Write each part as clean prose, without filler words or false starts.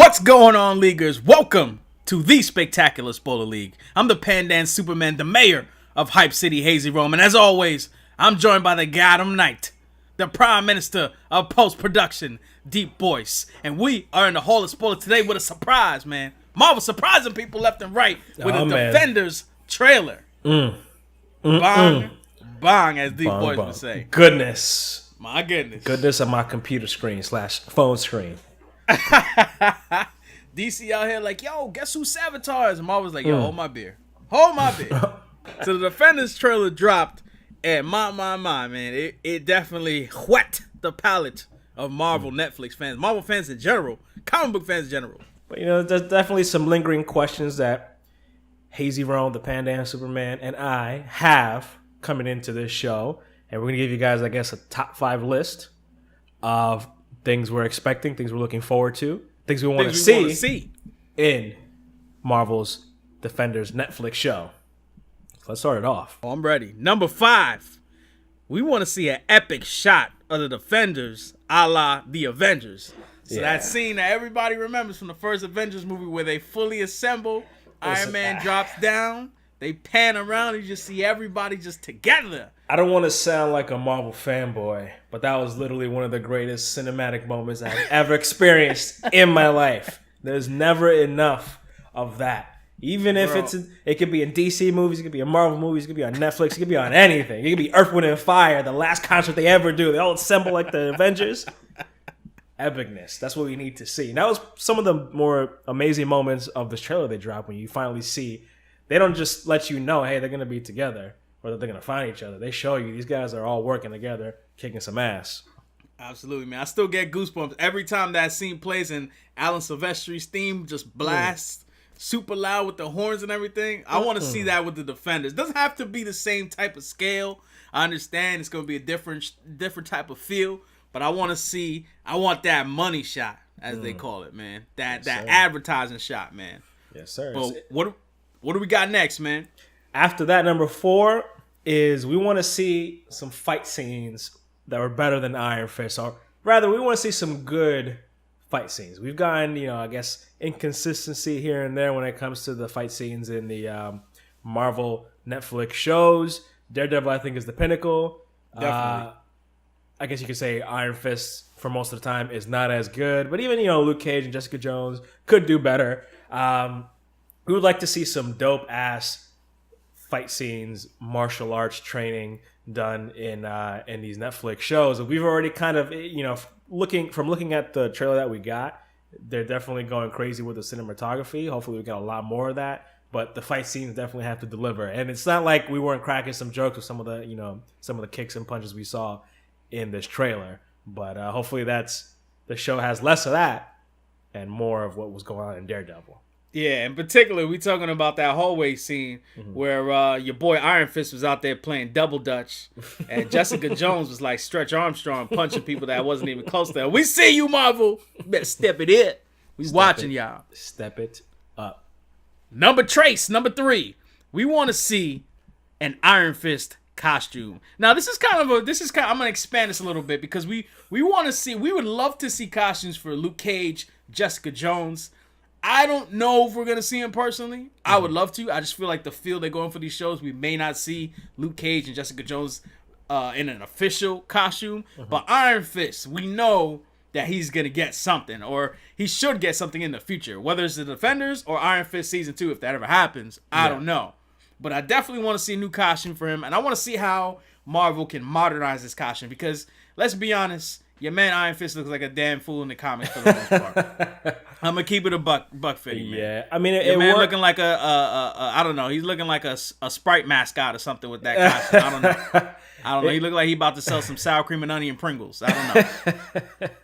What's going on, Leaguers? Welcome to the Spectacular Spoiler League. I'm the Pandan Superman, the mayor of Hype City, Hazy Rome, and as always, I'm joined by the Gotham Knight, the Prime Minister of Post-Production, Deep Boyce, and we are in the Hall of Spoilers today with a surprise, man. Marvel surprising people left and right with a Defenders trailer. Bang, bang, as Deep Boyce would say. Goodness. My goodness. Goodness of my computer screen / phone screen. DC out here like, yo, guess who sabotaged? And Marvel's like, yo, hold my beer. Hold my beer. So the Defenders trailer dropped, and my, man, it definitely whet the palate of Marvel Netflix fans, Marvel fans in general, comic book fans in general. But, there's definitely some lingering questions that Hazy Rome, the Pandan Superman, and I have coming into this show. And we're going to give you guys, I guess, a top 5 list of things we're expecting, things we're looking forward to, things we want to see in Marvel's Defenders Netflix show. Let's start it off. Oh, I'm ready. Number 5. We want to see an epic shot of the Defenders a la the Avengers. So that scene that everybody remembers from the first Avengers movie where they fully assemble, Iron Man drops down, they pan around, and you just see everybody just together. I don't want to sound like a Marvel fanboy, but that was literally one of the greatest cinematic moments I've ever experienced in my life. There's never enough of that. Even if it could be in DC movies, it could be in Marvel movies, it could be on Netflix, it could be on anything. It could be Earth, Wind, and Fire, the last concert they ever do. They all assemble like the Avengers. Epicness. That's what we need to see. And that was some of the more amazing moments of this trailer they dropped when you finally see. They don't just let you know, hey, they're going to be together or that they're going to find each other. They show you these guys are all working together, kicking some ass. Absolutely, man. I still get goosebumps every time that scene plays and Alan Silvestri's theme just blasts super loud with the horns and everything. I want to see that with the Defenders. It doesn't have to be the same type of scale. I understand it's going to be a different type of feel, but I want that money shot, as they call it, man. That advertising shot, man. Yes, sir. But what do we got next, man? After that, number 4 is we want to see some fight scenes that were better than Iron Fist. Or rather, we want to see some good fight scenes. We've gotten, I guess, inconsistency here and there when it comes to the fight scenes in the Marvel Netflix shows. Daredevil, I think, is the pinnacle. Definitely. I guess you could say Iron Fist, for most of the time, is not as good. But even, Luke Cage and Jessica Jones could do better. We would like to see some dope-ass fight scenes, martial arts training done in these Netflix shows. We've already kind of, looking at the trailer that we got, they're definitely going crazy with the cinematography. Hopefully we get a lot more of that. But the fight scenes definitely have to deliver. And it's not like we weren't cracking some jokes with some of the kicks and punches we saw in this trailer. But hopefully the show has less of that and more of what was going on in Daredevil. Yeah, in particular, we talking about that hallway scene where your boy Iron Fist was out there playing double dutch, and Jessica Jones was like Stretch Armstrong punching people that wasn't even close to her. We see you, Marvel. You better step it in. We watching y'all. Step it up. Number 3. We want to see an Iron Fist costume. Now, I'm gonna expand this a little bit because we would love to see costumes for Luke Cage, Jessica Jones. I don't know if we're going to see him personally. I would love to. I just feel like the feel they're going for these shows, we may not see Luke Cage and Jessica Jones in an official costume. But Iron Fist, we know that he's going to get something, or he should get something in the future. Whether it's the Defenders or Iron Fist Season 2, if that ever happens, I don't know. But I definitely want to see a new costume for him, and I want to see how Marvel can modernize this costume. Because, let's be honest, your man Iron Fist looks like a damn fool in the comics for the most part. I'm gonna keep it a buck 50, man. Yeah, I mean, your man looking like I don't know. He's looking like a Sprite mascot or something with that costume. I don't know. He looked like he about to sell some sour cream and onion Pringles. I don't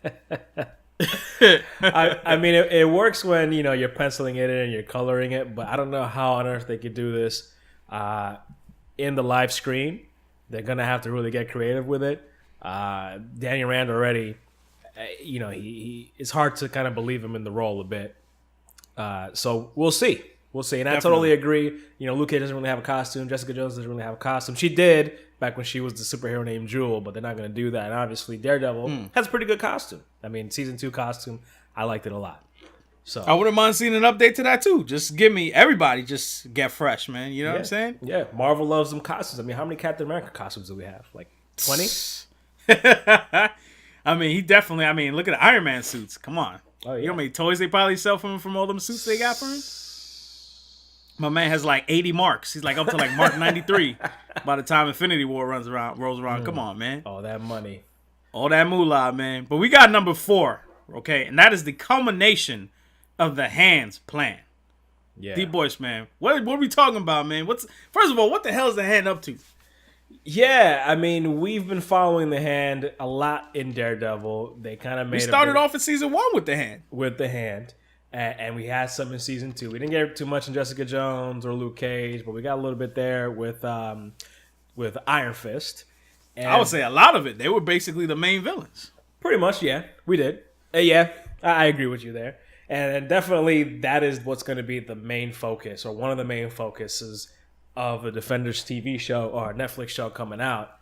know. I mean, it works when you're penciling it in and you're coloring it, but I don't know how on earth they could do this in the live screen. They're gonna have to really get creative with it. Danny Rand already, it's hard to kind of believe him in the role a bit. So we'll see. And I totally agree. Luke Cage doesn't really have a costume. Jessica Jones doesn't really have a costume. She did back when she was the superhero named Jewel, but they're not going to do that. And obviously Daredevil has a pretty good costume. I mean, season 2 costume, I liked it a lot. So I wouldn't mind seeing an update to that too. Just give me everybody, just get fresh, man. You know what I'm saying? Yeah, Marvel loves them costumes. I mean, how many Captain America costumes do we have? Like 20? I mean, he definitely. I mean, look at the Iron Man suits. Come on. Oh, yeah. You know how many toys they probably sell from all them suits they got for him? My man has like 80 marks. He's like up to like Mark 93 by the time Infinity War rolls around. Come on, man. Oh, that money. All that moolah, man. But we got number 4, okay? And that is the culmination of the Hands plan. Yeah. Deep Voice, man. What are we talking about, man? First of all, what the hell is the Hand up to? Yeah, I mean, we've been following the Hand a lot in Daredevil. They kind of made We started off in season 1 with the Hand. with the Hand, and we had some in season 2. We didn't get too much in Jessica Jones or Luke Cage, but we got a little bit there with Iron Fist. And I would say a lot of it. They were basically the main villains. pretty much, yeah, we did. Yeah, I agree with you there. And definitely that is what's going to be the main focus, or one of the main focuses of the Defenders TV show or Netflix show coming out.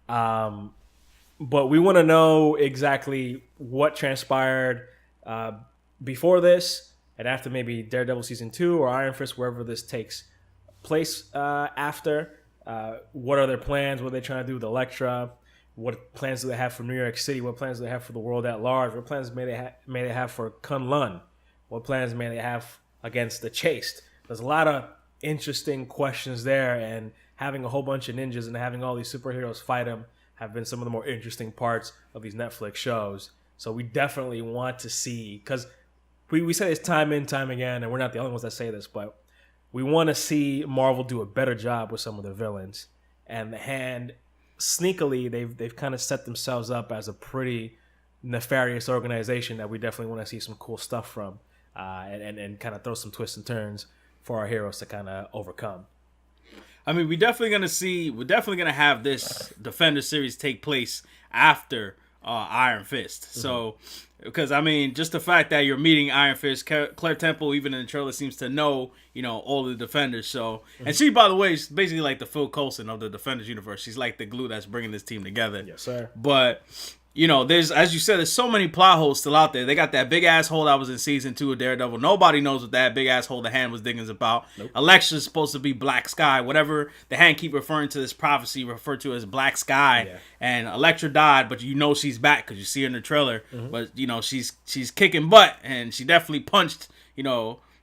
But we want to know exactly what transpired before this and after maybe Daredevil season 2 or Iron Fist, wherever this takes place after. What are their plans? What are they trying to do with Elektra? What plans do they have for New York City? What plans do they have for the world at large? What plans may they have for Kunlun? What plans may they have against the Chaste? There's a lot of interesting questions there, and having a whole bunch of ninjas and having all these superheroes fight them have been some of the more interesting parts of these Netflix shows. So we definitely want to see, because we say this time and time again, and we're not the only ones that say this, but we want to see Marvel do a better job with some of the villains. And the Hand, sneakily, they've kind of set themselves up as a pretty nefarious organization that we definitely want to see some cool stuff from, and kind of throw some twists and turns for our heroes to kind of overcome. I mean, we're definitely gonna have this Defender series take place after Iron Fist. Mm-hmm. So, because I mean, just the fact that you're meeting Iron Fist, Claire Temple, even in the trailer, seems to know, all the Defenders. So, and she, by the way, is basically like the Phil Coulson of the Defenders universe. She's like the glue that's bringing this team together. Yes, sir. But there's, as you said, there's so many plot holes still out there. They got that big ass hole that was in season 2 of Daredevil. Nobody knows what that big ass hole the Hand was digging is about. Nope. Elektra's supposed to be Black Sky, whatever the Hand keep referring to this prophecy referred to as Black Sky. Yeah. And Elektra died, but she's back because you see her in the trailer. Mm-hmm. But she's kicking butt, and she definitely punched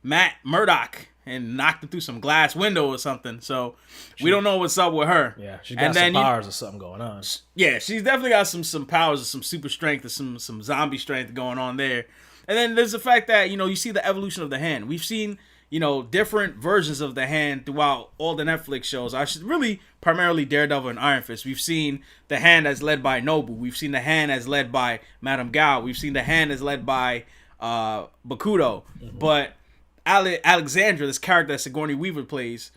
Matt Murdock and knocked him through some glass window or something. So we don't know what's up with her. Yeah, she's got some powers or something going on. Yeah, she's definitely got some powers, some super strength, or some zombie strength going on there. And then there's the fact that, you see the evolution of the Hand. We've seen, different versions of the Hand throughout all the Netflix shows. Really primarily Daredevil and Iron Fist. We've seen the Hand as led by Nobu. We've seen the Hand as led by Madame Gao. We've seen the Hand as led by Bakudo. Mm-hmm. But Alexandra, this character that Sigourney Weaver plays,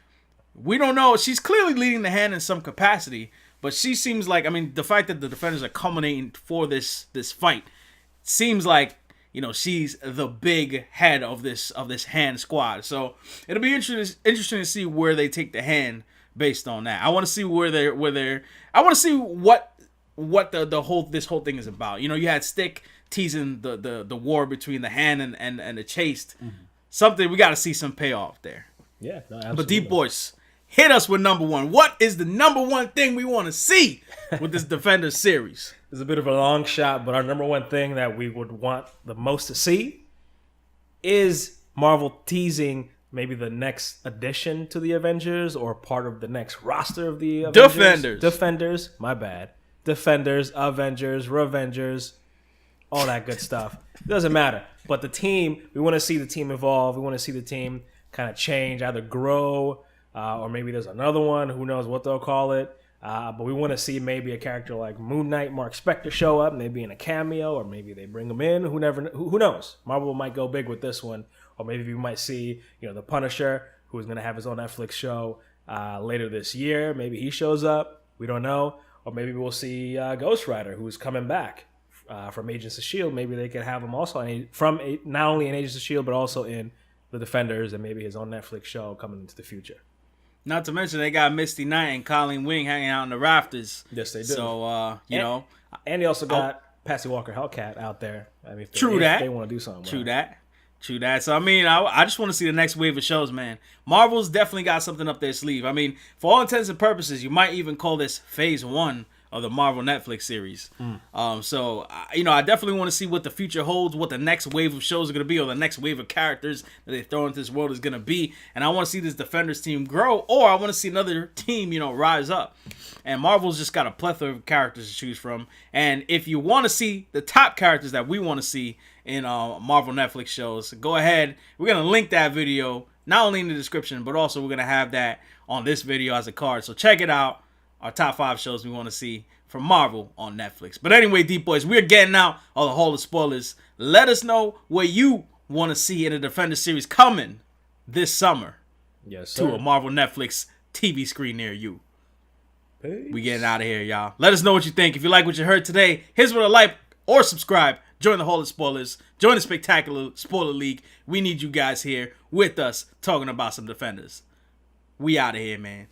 we don't know. She's clearly leading the Hand in some capacity, but she seems like, the fact that the Defenders are culminating for this fight seems like, she's the big head of this Hand squad. So it'll be interesting to see where they take the Hand based on that. I want to see I want to see what this whole thing is about. You had Stick teasing the war between the Hand and the Chaste. Mm-hmm. Something we got to see some payoff there. Yeah, no, absolutely. But Deep Voice, hit us with number 1. What is the number 1 thing we want to see with this Defender series? It's a bit of a long shot, but our number 1 thing that we would want the most to see is Marvel teasing maybe the next addition to the Avengers or part of the next roster of the Avengers. Defenders, my bad. Defenders, Avengers, Revengers, all that good stuff. It doesn't matter. But the team, we want to see the team evolve. We want to see the team kind of change, either grow, or maybe there's another one. Who knows what they'll call it. But we want to see maybe a character like Moon Knight, Mark Spector show up, maybe in a cameo, or maybe they bring him in. Who knows? Marvel might go big with this one. Or maybe we might see, the Punisher, who's going to have his own Netflix show later this year. Maybe he shows up. We don't know. Or maybe we'll see Ghost Rider, who's coming back from Agents of S.H.I.E.L.D. Maybe they could have him also not only in Agents of S.H.I.E.L.D., but also in the Defenders and maybe his own Netflix show coming into the future. Not to mention they got Misty Knight and Colleen Wing hanging out in the rafters. Yes, they do. So, And they also got Patsy Walker Hellcat out there. I mean, if they want to do something. True that. True that. So I mean, I just want to see the next wave of shows, man. Marvel's definitely got something up their sleeve. I mean, for all intents and purposes, you might even call this Phase 1 of the Marvel Netflix series. So I definitely want to see what the future holds, what the next wave of shows are going to be, or the next wave of characters that they throw into this world is going to be. And I want to see this Defenders team grow, or I want to see another team, rise up. And Marvel's just got a plethora of characters to choose from. And if you want to see the top characters that we want to see in Marvel Netflix shows, go ahead. We're going to link that video, not only in the description, but also we're going to have that on this video as a card. So check it out. Our top 5 shows we want to see from Marvel on Netflix. But anyway, Deep Boys, we're getting out of the Hall of Spoilers. Let us know what you want to see in the Defender series coming this summer. Yes, sir. To a Marvel Netflix TV screen near you. Peace. We getting out of here, y'all. Let us know what you think. If you like what you heard today, here's with a like or subscribe. Join the Hall of Spoilers. Join the Spectacular Spoiler League. We need you guys here with us talking about some Defenders. We out of here, man.